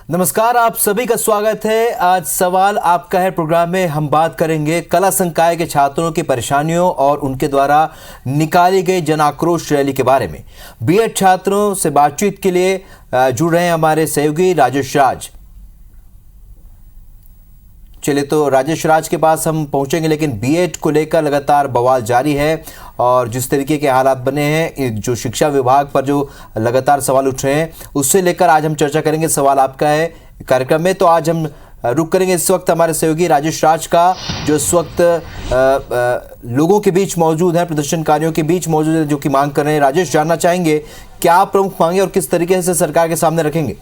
नमस्कार, आप सभी का स्वागत है। आज सवाल आपका है प्रोग्राम में हम बात करेंगे कला संकाय के छात्रों की परेशानियों और उनके द्वारा निकाली गई जन आक्रोश रैली के बारे में। बीएड छात्रों से बातचीत के लिए जुड़ रहे हैं हमारे सहयोगी राजेश राज। चलिए तो राजेश राज के पास हम पहुंचेंगे, लेकिन बीएड को लेकर लगातार बवाल जारी है और जिस तरीके के हालात बने हैं, जो शिक्षा विभाग पर जो लगातार सवाल उठ रहे हैं, उससे लेकर आज हम चर्चा करेंगे। सवाल आपका है कार्यक्रम में। तो आज हम रुक करेंगे इस वक्त हमारे सहयोगी राजेश राज का, जो इस वक्त लोगों के बीच मौजूद है, प्रदर्शनकारियों के बीच मौजूद है, जो कि मांग कर रहे हैं। राजेश, जानना चाहेंगे क्या प्रमुख मांगे और किस तरीके से सरकार के सामने रखेंगे?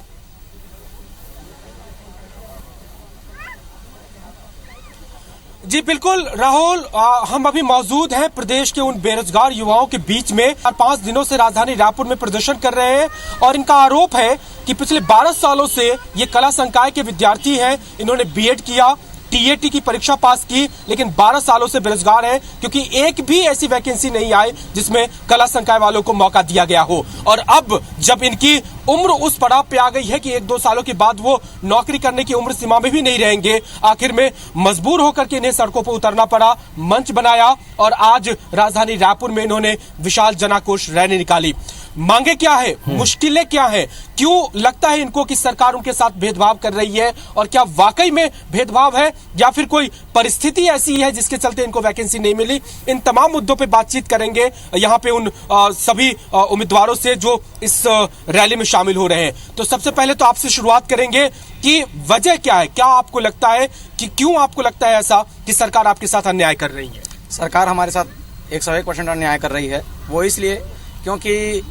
जी बिल्कुल राहुल, हम अभी मौजूद हैं प्रदेश के उन बेरोजगार युवाओं के बीच में और 5 दिनों से राजधानी रायपुर में प्रदर्शन कर रहे हैं और इनका आरोप है कि पिछले 12 सालों से ये कला संकाय के विद्यार्थी हैं। इन्होंने बीएड किया, टीएटी की परीक्षा पास की, लेकिन 12 सालों से बेरोजगार हैं क्योंकि एक भी ऐसी वैकेंसी नहीं आई जिसमें कला संकाय वालों को मौका दिया गया हो। और अब जब इनकी उम्र उस पड़ाव पे आ गई है कि 1-2 सालों के बाद वो नौकरी करने की उम्र सीमा में भी नहीं रहेंगे, आखिर में मजबूर होकर के इन्हें सड़कों पर उतरना पड़ा, मंच बनाया और आज राजधानी रायपुर में इन्होंने विशाल जन आक्रोश रैली निकाली। मांगे क्या है, मुश्किलें क्या है, क्यों लगता है इनको कि सरकार उनके साथ भेदभाव कर रही है और क्या वाकई में भेदभाव है या फिर कोई परिस्थिति ऐसी है जिसके चलते इनको वैकेंसी नहीं मिली? इन तमाम मुद्दों पे बातचीत करेंगे यहाँ पे उन सभी उम्मीदवारों से जो इस रैली में शामिल हो रहे हैं। तो सबसे पहले तो आपसे शुरुआत करेंगे कि वजह क्या है, क्या आपको लगता है कि क्यों आपको लगता है ऐसा कि सरकार आपके साथ अन्याय कर रही है? सरकार हमारे साथ 101% अन्याय कर रही है। वो इसलिए क्योंकि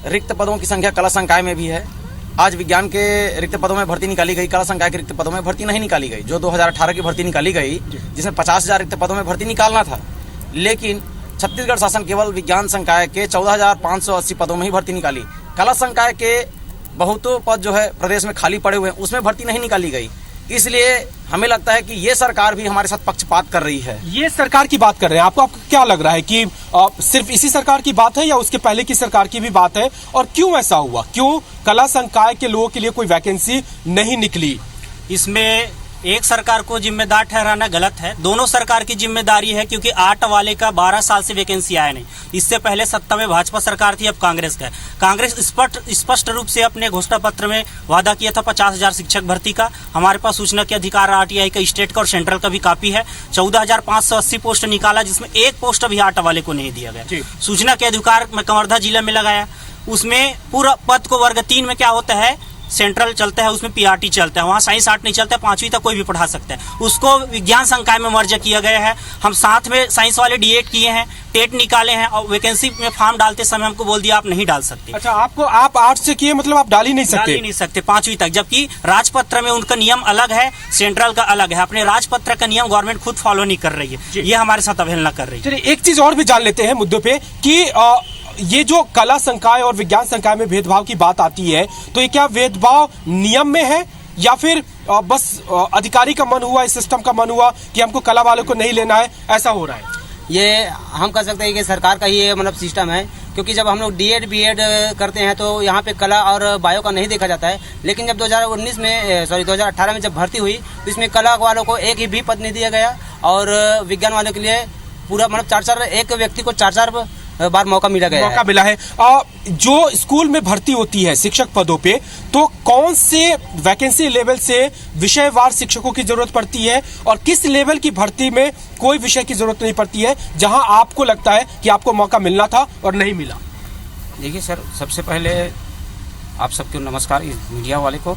रिक्त पदों की संख्या कला संकाय में भी है। आज विज्ञान के रिक्त पदों में भर्ती निकाली गई, कला संकाय के रिक्त पदों में भर्ती नहीं निकाली गई। जो 2018 की भर्ती निकाली गई जिसमें 50,000 रिक्त पदों में भर्ती निकालना था, लेकिन छत्तीसगढ़ शासन केवल विज्ञान संकाय के 14,580 पदों में ही भर्ती निकाली। कला संकाय के बहुतों पद जो है प्रदेश में खाली पड़े हुए हैं, उसमें भर्ती नहीं निकाली गई। इसलिए हमें लगता है कि ये सरकार भी हमारे साथ पक्षपात कर रही है। ये सरकार की बात कर रहे हैं, आपको क्या लग रहा है कि सिर्फ इसी सरकार की बात है या उसके पहले की सरकार की भी बात है? और क्यों ऐसा हुआ, क्यों कला संकाय के लोगों के लिए कोई वैकेंसी नहीं निकली? इसमें एक सरकार को जिम्मेदार ठहराना गलत है। दोनों सरकार की जिम्मेदारी है, क्योंकि 8 वाले का 12 साल से वैकेंसी आया नहीं। इससे पहले सत्ता में भाजपा सरकार थी, अब कांग्रेस का है। कांग्रेस स्पष्ट रूप से अपने घोषणा पत्र में वादा किया था 50,000 शिक्षक भर्ती का। हमारे पास सूचना के अधिकार आरटीआई का, स्टेट का और सेंट्रल का भी कापी है। 14,580 पोस्ट निकाला, जिसमें एक पोस्ट अभी 8 वाले को नहीं दिया गया। सूचना के अधिकार में कवर्धा जिला में लगाया, उसमें पूरा पद को वर्ग 3 में क्या होता है, सेंट्रल चलता है, उसमें पीआरटी चलता है। वहाँ साइंस आर्ट नहीं चलता है, 5वीं तक कोई भी पढ़ा सकता है। उसको विज्ञान संकाय में मर्ज किया गया है। हम साथ में साइंस वाले डीएड किए हैं, टेट निकाले हैं और वैकेंसी में फॉर्म डालते समय हमको बोल दिया आप नहीं डाल सकते। अच्छा, आप आर्ट्स से किए, मतलब आप डाल ही नहीं सकते? 5वीं तक, जबकि राजपत्र में उनका नियम अलग है, सेंट्रल का अलग है। अपने राजपत्र का नियम गवर्नमेंट खुद फॉलो नहीं कर रही है, ये हमारे साथ अवहेलना कर रही है। चलिए एक चीज और भी जान लेते हैं मुद्दों पे कि ये जो कला संकाय और विज्ञान संकाय में भेदभाव की बात आती है, तो ये क्या भेदभाव नियम में है या फिर बस अधिकारी का मन हुआ, इस सिस्टम का मन हुआ कि हमको कला वालों को नहीं लेना है, ऐसा हो रहा है? ये हम कह सकते हैं कि सरकार का ही ये मतलब सिस्टम है, क्योंकि जब हम लोग डीएड बीएड करते हैं तो यहाँ पे कला और बायो का नहीं देखा जाता है। लेकिन जब 2018 में जब भर्ती हुई तो इसमें कला वालों को एक ही भी पद नहीं दिया गया और विज्ञान वालों के लिए पूरा मतलब 4-4 एक व्यक्ति को 4-4 बार मौका मिला है। जो स्कूल में भर्ती होती है शिक्षक पदों पे, तो कौन से वैकेंसी लेवल से विषयवार शिक्षकों की जरूरत पड़ती है और किस लेवल की भर्ती में कोई विषय की जरूरत नहीं पड़ती है, जहां आपको लगता है कि आपको मौका मिलना था और नहीं मिला? देखिए सर, सबसे पहले आप सबको नमस्कार, इस मीडिया वाले को।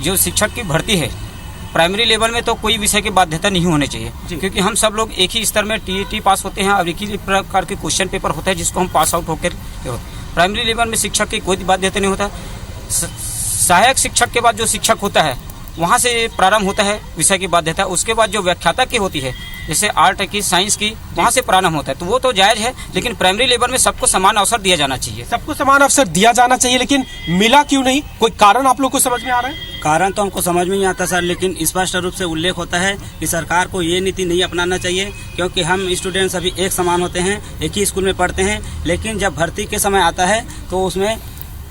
जो शिक्षक की भर्ती है प्राइमरी लेवल में तो कोई विषय की बाध्यता नहीं होनी चाहिए, क्योंकि हम सब लोग एक ही स्तर में टीईटी पास होते हैं और एक ही प्रकार के क्वेश्चन पेपर होता है जिसको हम पास आउट होकर। प्राइमरी लेवल में शिक्षक की कोई बाध्यता नहीं होता। सहायक शिक्षक के बाद जो शिक्षक होता है वहाँ से प्रारंभ होता है विषय की बाध्यता। उसके बाद जो व्याख्याता की होती है, जैसे आर्ट की, साइंस की, वहाँ से प्रारंभ होता है, तो वो तो जायज है। लेकिन प्राइमरी लेवल में सबको समान अवसर दिया जाना चाहिए। सबको समान अवसर दिया जाना चाहिए, लेकिन मिला क्यों नहीं? कोई कारण आप लोग को समझ में आ रहा है? कारण तो हमको समझ में नहीं आता सर, लेकिन स्पष्ट रूप से उल्लेख होता है कि सरकार को ये नीति नहीं अपनाना चाहिए, क्योंकि हम स्टूडेंट सभी एक समान होते हैं, एक ही स्कूल में पढ़ते हैं। लेकिन जब भर्ती के समय आता है तो उसमें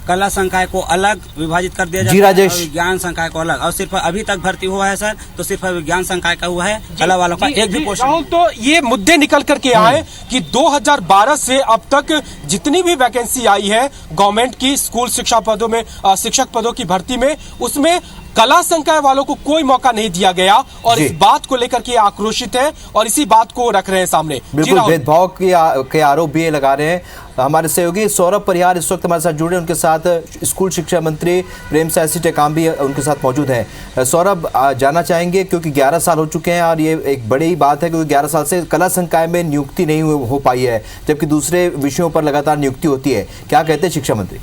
कला संकाय को अलग विभाजित कर दिया जी जाता है राजेश। और विज्ञान संकाय को अलग, और सिर्फ अभी तक भर्ती हुआ है सर तो सिर्फ विज्ञान संकाय का हुआ है, कला वालों का एक भी पोस्ट राहुल, तो ये मुद्दे निकल करके आए कि 2012 से अब तक जितनी भी वैकेंसी आई है गवर्नमेंट की स्कूल शिक्षा पदों में, शिक्षक पदों की भर्ती में, उसमें कला संकाय वालों को कोई मौका नहीं दिया गया और इस बात को लेकर के आक्रोशित है और इसी बात को रख रहे हैं सामने। बिल्कुल भेदभाव के आरोप भी ये लगा रहे हैं। हमारे सहयोगी सौरभ परिहार इस वक्त हमारे साथ जुड़े, उनके साथ स्कूल शिक्षा मंत्री प्रेमसाय सिंह टेकाम भी उनके साथ मौजूद हैं। सौरभ, जानना चाहेंगे क्योंकि 11 साल हो चुके हैं और ये एक बड़ी बात है क्योंकि 11 साल से कला संकाय में नियुक्ति नहीं हो पाई है, जबकि दूसरे विषयों पर लगातार नियुक्ति होती है। क्या कहते हैं शिक्षा मंत्री?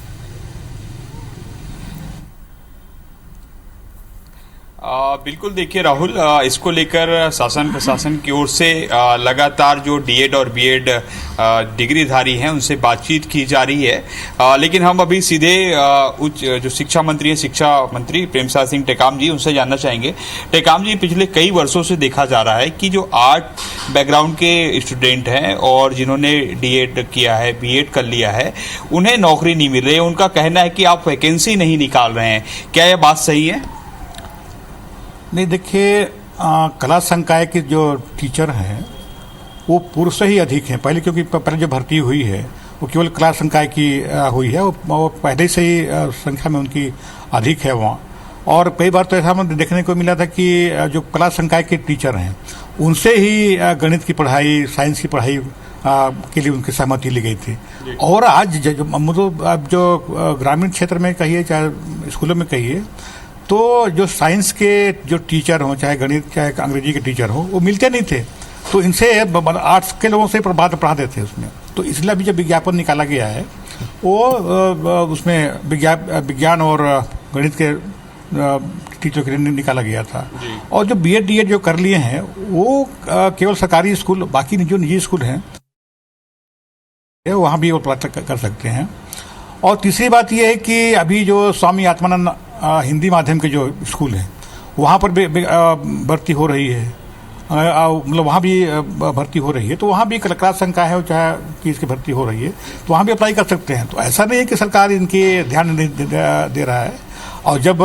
बिल्कुल, देखिए राहुल, इसको लेकर शासन प्रशासन की ओर से लगातार जो डीएड और बीएड डिग्रीधारी हैं उनसे बातचीत की जा रही है, लेकिन हम अभी सीधे उच्च जो शिक्षा मंत्री हैं, शिक्षा मंत्री प्रेमसाय सिंह टेकाम जी, उनसे जानना चाहेंगे। टेकाम जी, पिछले कई वर्षों से देखा जा रहा है कि जो आर्ट बैकग्राउंड के स्टूडेंट हैं और जिन्होंने डीएड किया है, बीएड कर लिया है, उन्हें नौकरी नहीं मिल रही है। उनका कहना है कि आप वैकेंसी नहीं निकाल रहे हैं। क्या यह बात सही है? नहीं, देखिए, कला संकाय के जो टीचर हैं वो पूर्व से ही अधिक हैं। पहले क्योंकि पहले जो भर्ती हुई है वो केवल कला संकाय की हुई है, वो पहले से ही संख्या में उनकी अधिक है वहाँ। और कई बार तो ऐसा हमें देखने को मिला था कि जो कला संकाय के टीचर हैं उनसे ही गणित की पढ़ाई, साइंस की पढ़ाई के लिए उनकी सहमति ली गई थी। और आज मतलब अब जो ग्रामीण क्षेत्र में कहिए चाहे स्कूलों में कहिए, तो जो साइंस के जो टीचर हों, चाहे गणित चाहे अंग्रेजी के टीचर हों, वो मिलते नहीं थे, तो इनसे आर्ट्स के लोगों से पढ़ाते थे उसमें। तो इसलिए अभी जो विज्ञापन निकाला गया है वो उसमें विज्ञान और गणित के टीचर के लिए निकाला गया था। और जो बीएड डीएड जो कर लिए हैं वो केवल सरकारी स्कूल, बाकी जो निजी स्कूल हैं वहाँ भी वो कर सकते हैं। और तीसरी बात यह है कि अभी जो स्वामी आत्मानंद हिंदी माध्यम के जो स्कूल हैं वहाँ पर भी भर्ती हो रही है, मतलब वहाँ भी भर्ती हो रही है, तो वहाँ भी कला संकाय है चाहे कि इसकी भर्ती हो रही है, तो वहाँ भी अप्लाई कर सकते हैं। तो ऐसा नहीं है कि सरकार इनके ध्यान नहीं दे रहा है। और जब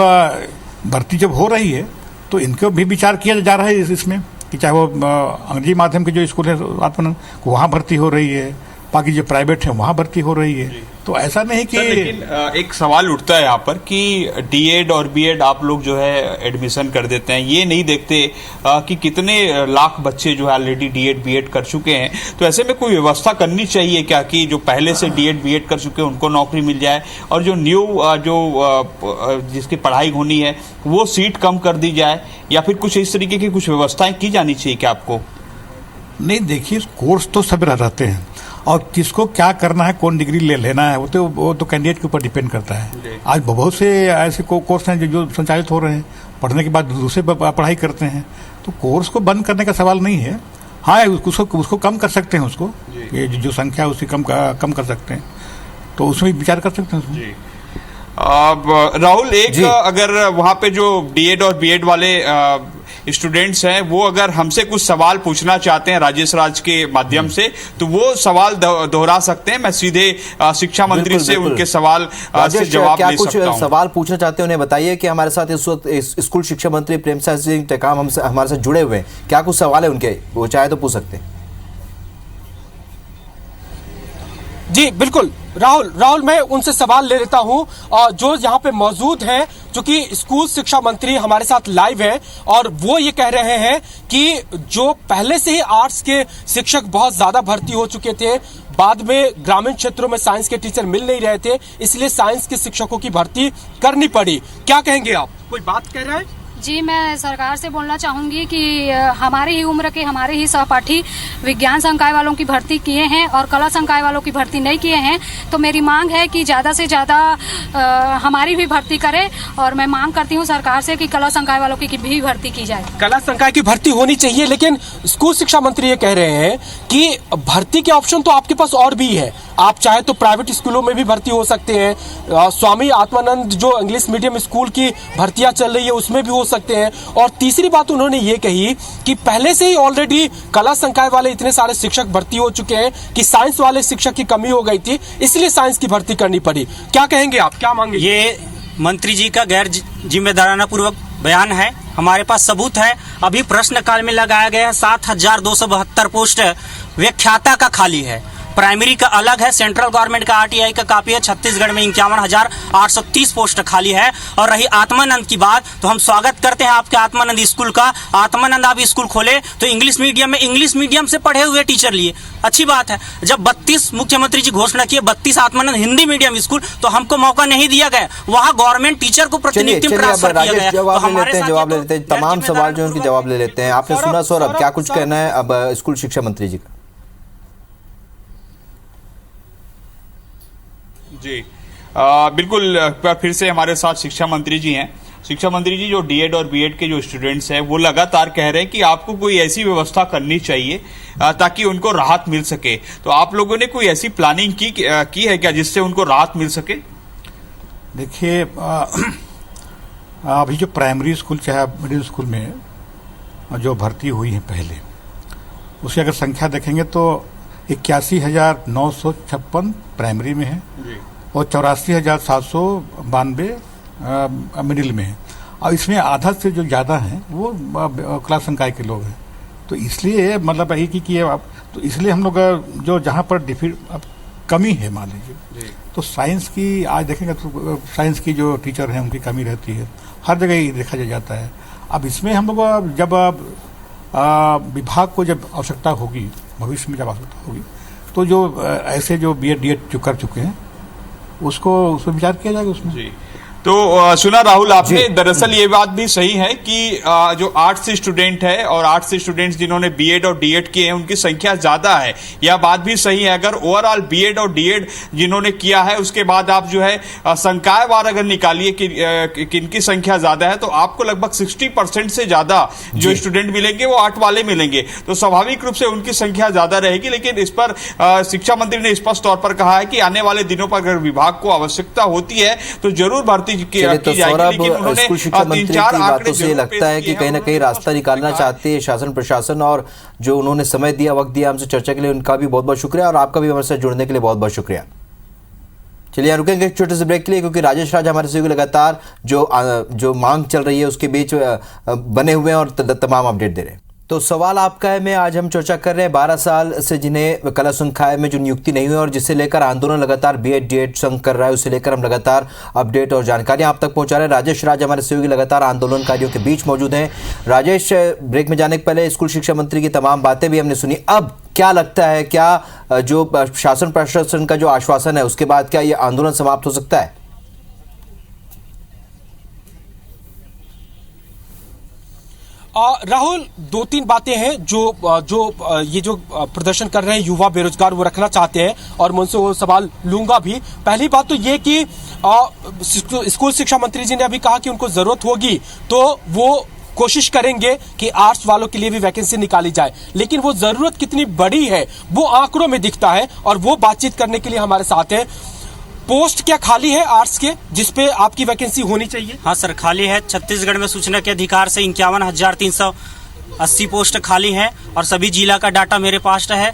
भर्ती जब हो रही है तो इनको भी विचार किया जा रहा है इसमें कि चाहे वो अंग्रेजी माध्यम के जो स्कूल है आत्मानंद वहाँ भर्ती हो रही है, बाकी जो प्राइवेट है वहाँ भर्ती हो रही है। तो ऐसा नहीं कि लेकिन एक सवाल उठता है यहाँ पर कि डीएड और बीएड आप लोग जो है एडमिशन कर देते हैं, ये नहीं देखते कि कितने लाख बच्चे जो है ऑलरेडी डीएड बीएड कर चुके हैं। तो ऐसे में कोई व्यवस्था करनी चाहिए क्या कि जो पहले से डीएड बीएड कर चुके हैं उनको नौकरी मिल जाए और जो न्यू जिसकी पढ़ाई होनी है वो सीट कम कर दी जाए, या फिर कुछ इस तरीके की कुछ व्यवस्थाएं की जानी चाहिए क्या आपको? नहीं, देखिए, कोर्स तो सब रहते हैं और किसको क्या करना है, कौन डिग्री लेना है, वो तो कैंडिडेट के ऊपर डिपेंड करता है। आज बहुत से ऐसे कोर्स हैं जो संचालित हो रहे हैं, पढ़ने के बाद दूसरे पढ़ाई करते हैं, तो कोर्स को बंद करने का सवाल नहीं है। हाँ, उसको कम कर सकते हैं, उसको ये जो संख्या है उसकी कम कर सकते हैं, तो उसमें विचार कर सकते हैं। राहुल, एक अगर वहाँ पे जो डीएड और बीएड वाले स्टूडेंट्स हैं वो अगर हमसे कुछ सवाल पूछना चाहते हैं राजेश राज के माध्यम से, तो वो सवाल दोहरा सकते हैं। मैं सीधे शिक्षा मंत्री से उनके सवाल से जवाब ले सकता हूं। कुछ सवाल पूछना चाहते हैं उन्हें बताइए कि हमारे साथ इस वक्त स्कूल शिक्षा मंत्री प्रेमसाय सिंह टेकाम हमारे साथ जुड़े हुए हैं। क्या कुछ सवाल है उनके, वो चाहे तो पूछ सकते हैं। जी बिल्कुल राहुल, मैं उनसे सवाल ले लेता हूं जो यहाँ पे मौजूद हैं, जो कि स्कूल शिक्षा मंत्री हमारे साथ लाइव हैं और वो ये कह रहे हैं कि जो पहले से ही आर्ट्स के शिक्षक बहुत ज्यादा भर्ती हो चुके थे, बाद में ग्रामीण क्षेत्रों में साइंस के टीचर मिल नहीं रहे थे, इसलिए साइंस के शिक्षकों की भर्ती करनी पड़ी। क्या कहेंगे आप? कोई बात कह रहा है? जी, मैं सरकार से बोलना चाहूँगी कि हमारी ही उम्र के हमारे ही सहपाठी विज्ञान संकाय वालों की भर्ती किए हैं और कला संकाय वालों की भर्ती नहीं किए हैं, तो मेरी मांग है कि ज़्यादा से ज़्यादा हमारी भी भर्ती करें और मैं मांग करती हूँ सरकार से कि कला संकाय वालों की भी भर्ती की जाए। कला संकाय की भर्ती होनी चाहिए, लेकिन स्कूल शिक्षा मंत्री ये कह रहे हैं कि भर्ती के ऑप्शन तो आपके पास और भी है, आप चाहे तो प्राइवेट स्कूलों में भी भर्ती हो सकते हैं, स्वामी आत्मानंद जो इंग्लिश मीडियम स्कूल की भर्तियाँ चल रही है उसमें भी हो सकती सकते हैं। और तीसरी बात उन्होंने ये कही कि पहले से ही ऑलरेडी कला संकाय वाले इतने सारे शिक्षक भर्ती हो चुके हैं कि साइंस वाले शिक्षक की कमी हो गई थी, इसलिए साइंस की भर्ती करनी पड़ी। क्या कहेंगे आप, क्या मांगे? ये मंत्री जी का गैर जिम्मेदाराना पूर्वक बयान है। हमारे पास सबूत है। अभी प्रश्नकाल में लगाया गया 7,272 पोस्ट व्याख्याता का खाली है। प्राइमरी का अलग है। सेंट्रल गवर्नमेंट का आरटीआई का कापी है। छत्तीसगढ़ में 51,830 पोस्ट खाली है। और रही आत्मानंद की बात, तो हम स्वागत करते हैं आपके आत्मानंद स्कूल का। आत्मानंद आप स्कूल खोले तो इंग्लिश मीडियम में इंग्लिश मीडियम से पढ़े हुए टीचर लिए, अच्छी बात है। जब 32 मुख्यमंत्री जी घोषणा किए 32 आत्मानंद हिंदी मीडियम स्कूल, तो हमको मौका नहीं दिया गया। वहाँ गवर्नमेंट टीचर को प्रतिनिधि ट्रांसफर किया गया। जवाब ले लेते हैं तमाम सवाल जो उनके जवाब ले लेते हैं। आपने सुना सौरभ, क्या कुछ कहना है अब स्कूल शिक्षा मंत्री जी का? जी बिल्कुल, फिर से हमारे साथ शिक्षा मंत्री जी हैं। शिक्षा मंत्री जी, जो डीएड और बीएड के जो स्टूडेंट्स हैं वो लगातार कह रहे हैं कि आपको कोई ऐसी व्यवस्था करनी चाहिए ताकि उनको राहत मिल सके, तो आप लोगों ने कोई ऐसी प्लानिंग की है क्या जिससे उनको राहत मिल सके? देखिए, अभी जो प्राइमरी स्कूल चाहे मिडिल स्कूल में जो भर्ती हुई है पहले, उसकी अगर संख्या देखेंगे तो 81,956 प्राइमरी में है और 84,792 मिडिल में है। और इसमें आधा से जो ज़्यादा हैं वो कला संकाय के लोग हैं। तो इसलिए मतलब यही कि तो इसलिए हम लोग जो जहाँ पर अब कमी है मान लीजिए, तो साइंस की आज देखेंगे तो साइंस की जो टीचर हैं उनकी कमी रहती है, हर जगह ही देखा जाता है। अब इसमें हम लोग जब विभाग को जब आवश्यकता होगी, भविष्य में जब आवश्यकता होगी, तो जो ऐसे जो बीएड डीएड जो कर चुके हैं उसको विचार किया जाएगा उसमें। जी, तो सुना राहुल आपने, दरअसल ये बात भी सही है कि जो आर्ट्स से स्टूडेंट है और आर्ट्स से स्टूडेंट्स जिन्होंने बीएड और डीएड किए हैं उनकी संख्या ज्यादा है। यह बात भी सही है। अगर ओवरऑल बीएड और डीएड जिन्होंने किया है उसके बाद आप जो है संकाय वार अगर निकालिए कि किनकी संख्या ज्यादा है, तो आपको लगभग 60% से ज्यादा जो स्टूडेंट मिलेंगे वो आर्ट वाले मिलेंगे। तो स्वाभाविक रूप से उनकी संख्या ज्यादा रहेगी। लेकिन इस पर शिक्षा मंत्री ने स्पष्ट तौर पर कहा है कि आने वाले दिनों पर अगर विभाग को आवश्यकता होती है तो जरूर भर्ती तो सौरभ, स्कूल शिक्षा मंत्री की बातों से लगता है कि कहीं ना कहीं रास्ता निकालना चाहते हैं शासन प्रशासन, और जो उन्होंने समय दिया, वक्त दिया हमसे चर्चा के लिए, उनका भी बहुत बहुत शुक्रिया और आपका भी हमारे साथ जुड़ने के लिए बहुत बहुत शुक्रिया। चलिए रुकेंगे एक छोटे से ब्रेक के लिए, क्योंकि राजेश राज हमारे से लगातार जो मांग चल रही है उसके बीच बने हुए हैं और तमाम अपडेट दे रहे हैं। तो सवाल आपका है, मैं आज हम चर्चा कर रहे हैं 12 साल से जिन्हें कला संकाय में जो नियुक्ति नहीं हुई और जिसे लेकर आंदोलन लगातार बीएड डीएड संघ कर रहा है, उसे लेकर हम लगातार अपडेट और जानकारियां आप तक पहुंचा रहे हैं। राजेश राज हमारे सहयोगी लगातार आंदोलनकारियों के बीच मौजूद हैं। राजेश, ब्रेक में जाने के पहले स्कूल शिक्षा मंत्री की तमाम बातें भी हमने सुनी। अब क्या लगता है, क्या जो शासन प्रशासन का जो आश्वासन है उसके बाद क्या ये आंदोलन समाप्त हो सकता है? राहुल, 2-3 बातें हैं जो ये जो प्रदर्शन कर रहे हैं युवा बेरोजगार वो रखना चाहते हैं और मैं उनसे वो सवाल लूंगा भी। पहली बात तो ये कि स्कूल शिक्षा मंत्री जी ने अभी कहा कि उनको जरूरत होगी तो वो कोशिश करेंगे कि आर्ट्स वालों के लिए भी वैकेंसी निकाली जाए, लेकिन वो जरूरत कितनी बड़ी है वो आंकड़ों में दिखता है और वो बातचीत करने के लिए हमारे साथ है। पोस्ट क्या खाली है आर्ट्स के जिसपे आपकी वैकेंसी होनी चाहिए? हाँ सर, खाली है। छत्तीसगढ़ में सूचना के अधिकार से 51,380 पोस्ट खाली है और सभी जिला का डाटा मेरे पास है।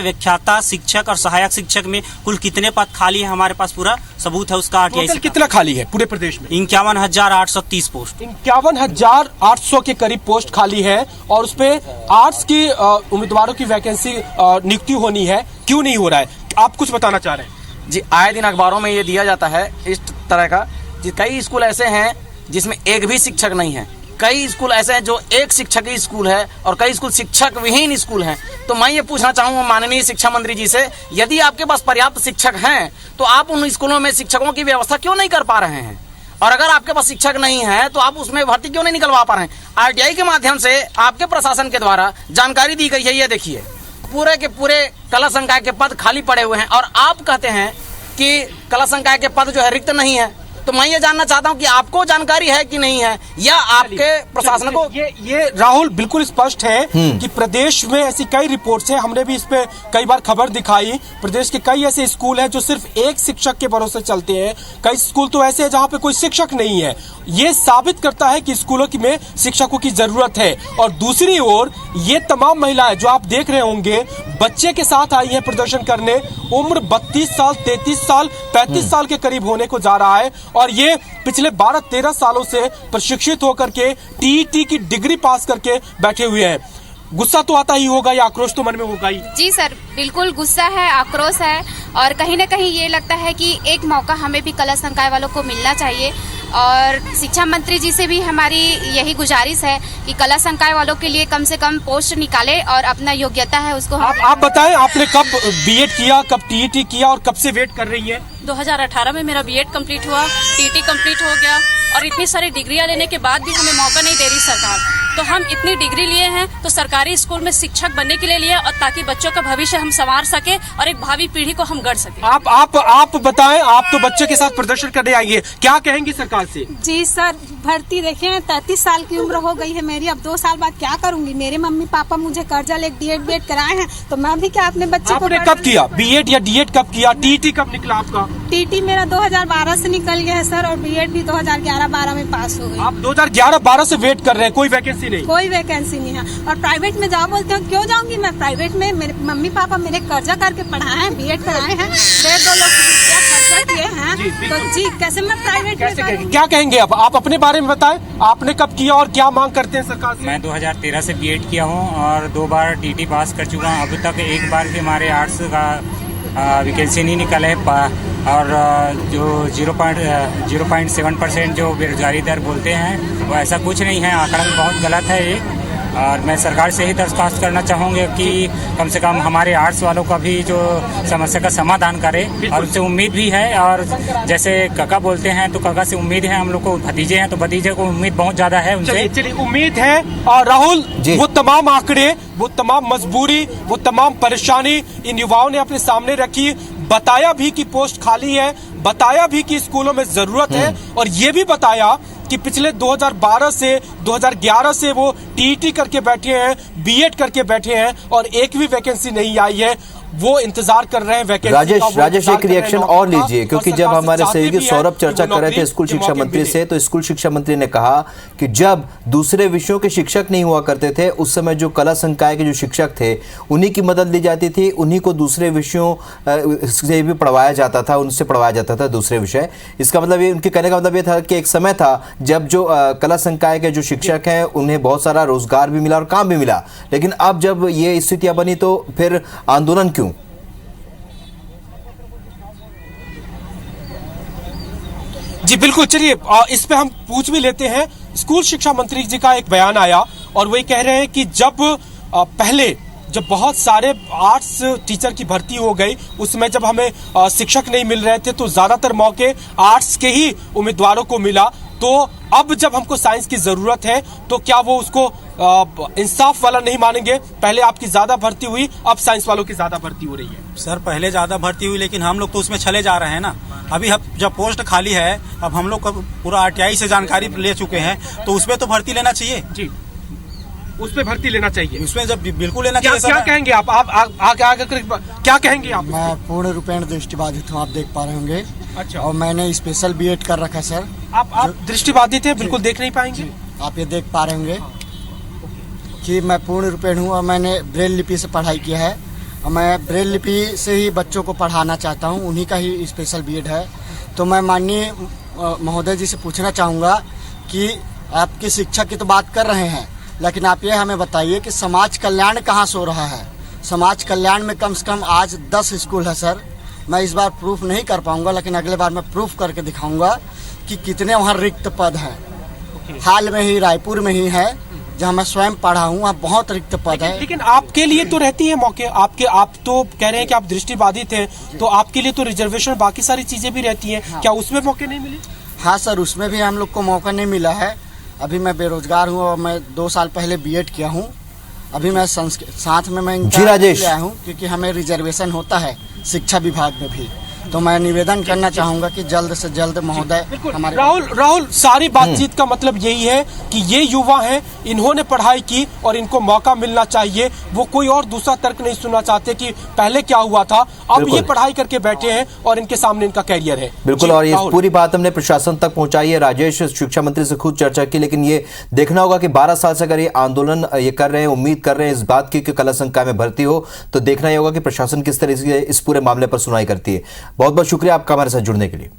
व्याख्याता, शिक्षक और सहायक शिक्षक में कुल कितने पद खाली है हमारे पास पूरा सबूत है उसका। टोटल कितना खाली है पूरे प्रदेश में? 51,830 पोस्ट। 51,800 के करीब पोस्ट खाली है और उसपे आर्ट्स की उम्मीदवारों की वैकेंसी नियुक्ति होनी है। क्यों नहीं हो रहा है, आप कुछ बताना चाह रहे हैं? जी, आए दिन अखबारों में ये दिया जाता है इस तरह का। कई स्कूल ऐसे हैं जिसमें एक भी शिक्षक नहीं है, कई स्कूल ऐसे हैं जो एक शिक्षक ही स्कूल है और कई स्कूल शिक्षक विहीन स्कूल हैं। तो मैं ये पूछना चाहूँगा माननीय शिक्षा मंत्री जी से, यदि आपके पास पर्याप्त शिक्षक हैं तो आप उन स्कूलों में शिक्षकों की व्यवस्था क्यों नहीं कर पा रहे हैं? और अगर आपके पास शिक्षक नहीं है तो आप उसमें भर्ती क्यों नहीं निकलवा पा रहे हैं? आरटीआई के माध्यम से आपके प्रशासन के द्वारा जानकारी दी गई है। ये देखिए, पूरे के पूरे कला संकाय के पद खाली पड़े हुए हैं और आप कहते हैं कि कला संकाय के पद जो है रिक्त नहीं है। तो मैं ये जानना चाहता हूँ कि आपको जानकारी है कि नहीं है, या आपके प्रशासन को? ये राहुल बिल्कुल स्पष्ट है कि प्रदेश में ऐसी कई रिपोर्ट्स हैं, हमने भी इस पे कई बार खबर दिखाई। प्रदेश के कई ऐसे स्कूल हैं जो सिर्फ एक शिक्षक के भरोसे चलते हैं, कई स्कूल तो ऐसे हैं जहां पे कोई शिक्षक नहीं है। ये साबित करता है कि स्कूलों में शिक्षकों की जरूरत है। और दूसरी ओर ये तमाम महिलाएं जो आप देख रहे होंगे, बच्चे के साथ आई हैं प्रदर्शन करने, उम्र 32 साल, 33 साल, 35 साल के करीब होने को जा रहा है, और ये पिछले 12-13 सालों से प्रशिक्षित होकर के टीईटी की डिग्री पास करके बैठे हुए हैं। गुस्सा तो आता ही होगा, या आक्रोश तो मन में होगा ही। जी सर, बिल्कुल गुस्सा है, आक्रोश है, और कहीं न कहीं ये लगता है कि एक मौका हमें भी कला संकाय वालों को मिलना चाहिए। और शिक्षा मंत्री जी से भी हमारी यही गुजारिश है कि कला संकाय वालों के लिए कम से कम पोस्ट निकाले और अपना योग्यता है उसको आप बताएं, आपने कब बीएड किया, कब टीईटी किया और कब से वेट कर रही है? 2018 में मेरा बीएड कंप्लीट हुआ, टीटी कंप्लीट हो गया, और इतनी सारी डिग्रियां लेने के बाद भी हमें मौका नहीं दे रही सरकार। तो हम इतनी डिग्री लिए हैं तो सरकारी स्कूल में शिक्षक बनने के लिए लिए, और ताकि बच्चों का भविष्य हम संवार सके और एक भावी पीढ़ी को हम गढ़ सके। आप बताएं, आप तो बच्चे के साथ प्रदर्शन करने आई है, क्या कहेंगी सरकार से? जी सर, भर्ती देखिए 33 साल की उम्र हो गई है मेरी, अब 2 साल बाद क्या करूंगी? मेरे मम्मी पापा मुझे कर्जा ले डीएड कराए हैं, तो मैं भी क्या अपने बच्चे को? आपने कब किया बीएड या डीएड, कब किया? टीटी कब निकला आपका? टीटी मेरा 2012 से निकल गया है सर, और बीएड भी 2011-12 में पास हो गई। आप 2011-12 से वेट कर रहे हैं, कोई वैकेंसी नहीं? कोई वैकेंसी नहीं है। और प्राइवेट में जाओ बोलते हो, क्यों जाऊंगी मैं प्राइवेट में? मेरे मम्मी पापा मेरे कर्जा करके पढ़ाए हैं, बीएड कराए हैं, 1.5-2 लाख रुपया खर्चा किए हैं, तो जी कैसे मैं प्राइवेट में? क्या कहेंगे अब आप अपने बारे में बताएं, आपने कब किया और क्या मांग करते हैं सरकार से? मैं 2013 से बीएड किया हूँ और 2 बार टीटी पास कर चुका हूँ। अभी तक एक बार भी हमारे आर्ट्स का वैकेंसी नहीं निकला है, और जो 0.7% जो बेरोजगारी दर बोलते हैं वो ऐसा कुछ नहीं है, आंकड़ा भी बहुत गलत है ये। और मैं सरकार से ही दरख्वास्त करना चाहूँगा कि कम से कम हमारे आर्ट्स वालों का भी जो समस्या का समाधान करे, और उनसे उम्मीद भी है। और जैसे काका बोलते हैं तो काका से उम्मीद है, हम लोग को भतीजे हैं तो भतीजे को उम्मीद बहुत ज्यादा है उनसे। चलिए उम्मीद है। और राहुल, वो तमाम आंकड़े, वो तमाम मजबूरी, वो तमाम परेशानी इन युवाओं ने अपने सामने रखी, बताया भी कि पोस्ट खाली है, बताया भी कि स्कूलों में जरूरत है, और ये भी बताया कि पिछले 2012 से 2011 से वो टीईटी करके बैठे हैं, बीएड करके बैठे हैं, और एक भी वैकेंसी नहीं आई है। वो इंतजार कर रहे हैं वैकेंसी का। राजेश एक रिएक्शन और लीजिए, क्योंकि जब हमारे सहयोगी सौरभ चर्चा कर रहे थे स्कूल शिक्षा मंत्री से, तो स्कूल शिक्षा मंत्री ने कहा कि जब दूसरे विषयों के शिक्षक नहीं हुआ करते थे, उस समय जो कला संकाय के जो शिक्षक थे उन्हीं की मदद ली जाती थी, उन्हीं को दूसरे विषयों से भी पढ़वाया जाता था, उनसे पढ़वाया जाता था दूसरे विषय। इसका मतलब ये, उनके कहने का मतलब ये था कि एक समय था जब जो कला संकाय के जो शिक्षक हैं उन्हें बहुत सारा रोजगार भी मिला और काम भी मिला, लेकिन अब जब ये स्थितियां बनी तो फिर आंदोलन क्यों? जी बिल्कुल, चलिए इस पे हम पूछ भी लेते हैं। स्कूल शिक्षा मंत्री जी का एक बयान आया और वही कह रहे हैं कि जब बहुत सारे आर्ट्स टीचर की भर्ती हो गई, उसमें जब हमें शिक्षक नहीं मिल रहे थे तो ज्यादातर मौके आर्ट्स के ही उम्मीदवारों को मिला, तो अब जब हमको साइंस की जरूरत है तो क्या वो उसको इंसाफ वाला नहीं मानेंगे? पहले आपकी ज्यादा भर्ती हुई, अब साइंस वालों की ज्यादा भर्ती हो रही है। सर पहले ज्यादा भर्ती हुई, लेकिन हम लोग तो उसमें चले जा रहे हैं ना। अभी जब पोस्ट खाली है, अब हम लोग पूरा आरटीआई से जानकारी ले चुके हैं, तो उसमें तो भर्ती लेना चाहिए जी, उसमें भर्ती लेना चाहिए, उसमें जब बिल्कुल लेना चाहिए। क्या कहेंगे आप आगे क्या कहेंगे आप? मैं पूर्ण रूपेण दृष्टिबाधित हूँ, आप देख पा रहे होंगे। अच्छा। और मैंने स्पेशल बीएड कर रखा है सर। आप दृष्टिबाधित हैं, बिल्कुल देख नहीं पाएंगे। आप ये देख पा रहे होंगे कि मैं पूर्ण रूपेण हूँ और मैंने ब्रेल लिपि से पढ़ाई किया है, और मैं ब्रेल लिपि से ही बच्चों को पढ़ाना चाहता हूँ, उन्हीं का ही स्पेशल बीएड है। तो मैं माननीय महोदय जी से पूछना चाहूँगा कि आपकी शिक्षा की तो बात कर रहे हैं, लेकिन आप ये हमें बताइए कि समाज कल्याण कहाँ से हो रहा है? समाज कल्याण में कम से कम आज 10 स्कूल है सर। मैं इस बार प्रूफ नहीं कर पाऊंगा, लेकिन अगले बार मैं प्रूफ करके दिखाऊंगा कि कितने वहाँ रिक्त पद हैं। हाल में ही रायपुर में ही है जहाँ मैं स्वयं पढ़ा हूँ, वहाँ बहुत रिक्त पद है। लेकिन आपके लिए तो रहती है मौके, आप तो कह रहे हैं कि आप दृष्टिबाधित हैं, तो आपके लिए तो रिजर्वेशन बाकी सारी चीजें भी रहती हैं। हाँ। क्या उसमें मौके नहीं मिले? हाँ सर, उसमें भी हम लोग को मौका नहीं मिला है। अभी मैं बेरोजगार हूँ और मैं 2 साल पहले बीएड किया हूँ। अभी मैं साथ में मैं आया हूँ क्योंकि हमें रिजर्वेशन होता है शिक्षा विभाग में भी। तो मैं निवेदन करना चाहूँगा कि जल्द से जल्द महोदय हमारे राहुल सारी बातचीत का मतलब यही है कि ये युवा हैं, इन्होंने पढ़ाई की और इनको मौका मिलना चाहिए। वो कोई और दूसरा तर्क नहीं सुनना चाहते कि पहले क्या हुआ था, अब ये पढ़ाई करके बैठे हैं और इनके सामने इनका कैरियर है। बिल्कुल, और ये पूरी बात हमने प्रशासन तक पहुंचाई है, राजेश शिक्षा मंत्री से खुद चर्चा की, लेकिन ये देखना होगा कि 12 साल से अगर ये आंदोलन ये कर रहे हैं, उम्मीद कर रहे हैं इस बात की कि कला संकाय में भर्ती हो, तो देखना ही होगा कि प्रशासन किस तरह से इस पूरे मामले पर सुनवाई करती है। बहुत बहुत शुक्रिया आपका हमारे साथ जुड़ने के लिए।